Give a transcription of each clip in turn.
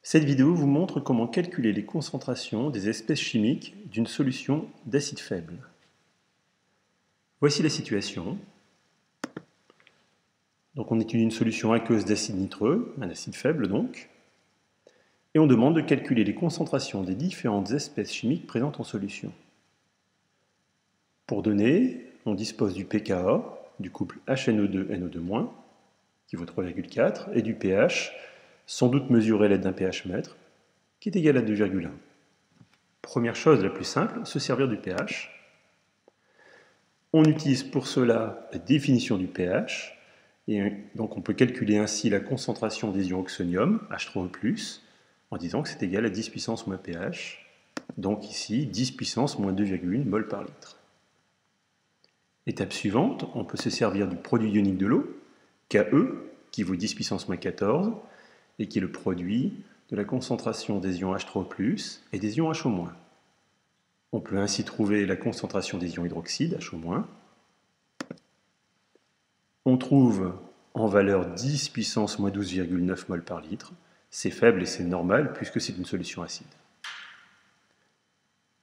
Cette vidéo vous montre comment calculer les concentrations des espèces chimiques d'une solution d'acide faible. Voici la situation. Donc on étudie une solution aqueuse d'acide nitreux, un acide faible donc, et on demande de calculer les concentrations des différentes espèces chimiques présentes en solution. Pour donner, on dispose du pKa, du couple HNO2-NO2-, qui vaut 3,4, et du pH, sans doute mesuré à l'aide d'un pH mètre, qui est égal à 2,1. Première chose la plus simple, se servir du pH. On utilise pour cela la définition du pH, et donc on peut calculer ainsi la concentration des ions oxonium, H3O+, en disant que c'est égal à 10 puissance moins pH, donc ici 10 puissance moins 2,1 mol par litre. Étape suivante, on peut se servir du produit ionique de l'eau, Ke, qui vaut 10 puissance moins 14, et qui est le produit de la concentration des ions H3O+, et des ions HO-. On peut ainsi trouver la concentration des ions hydroxyde, HO-. On trouve en valeur 10 puissance moins 12,9 mol par litre. C'est faible et c'est normal puisque c'est une solution acide.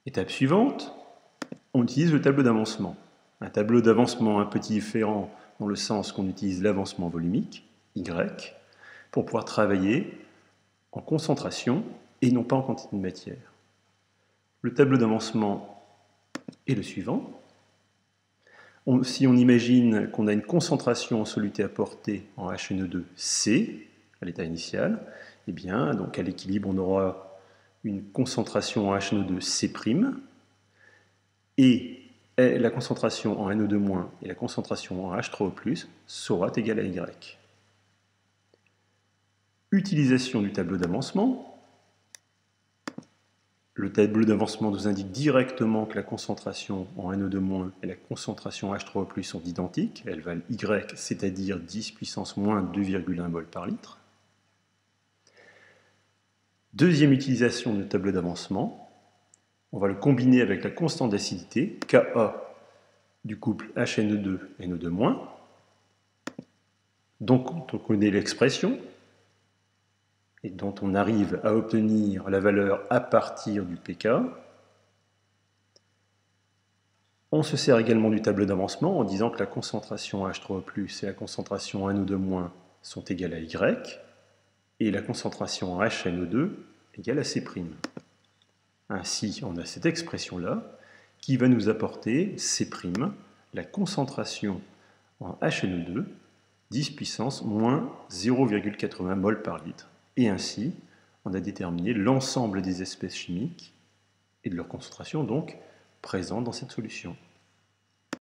Étape suivante, on utilise le tableau d'avancement. Un tableau d'avancement un peu différent dans le sens qu'on utilise l'avancement volumique, Y, pour pouvoir travailler en concentration et non pas en quantité de matière. Le tableau d'avancement est le suivant. Si on imagine qu'on a une concentration en soluté apportée en HNO2C à l'état initial, eh bien, donc à l'équilibre, on aura une concentration en HNO2C', et la concentration en NO2- et la concentration en H3O+, sera égale à Y. Utilisation du tableau d'avancement. Le tableau d'avancement nous indique directement que la concentration en NO2- et la concentration en H3O+ sont identiques. Elles valent Y, c'est-à-dire 10 puissance moins 2,1 mol par litre. Deuxième utilisation du tableau d'avancement. On va le combiner avec la constante d'acidité, Ka, du couple HNO2-NO2-, donc on connaît l'expression, et dont on arrive à obtenir la valeur à partir du pK. On se sert également du tableau d'avancement en disant que la concentration H3O+ et la concentration NO2- sont égales à Y, et la concentration en HNO2 égale à C'. Ainsi, on a cette expression-là qui va nous apporter C', la concentration en HNO2, 10 puissance moins 0,80 mol par litre. Et ainsi, on a déterminé l'ensemble des espèces chimiques et de leur concentration donc présentes dans cette solution.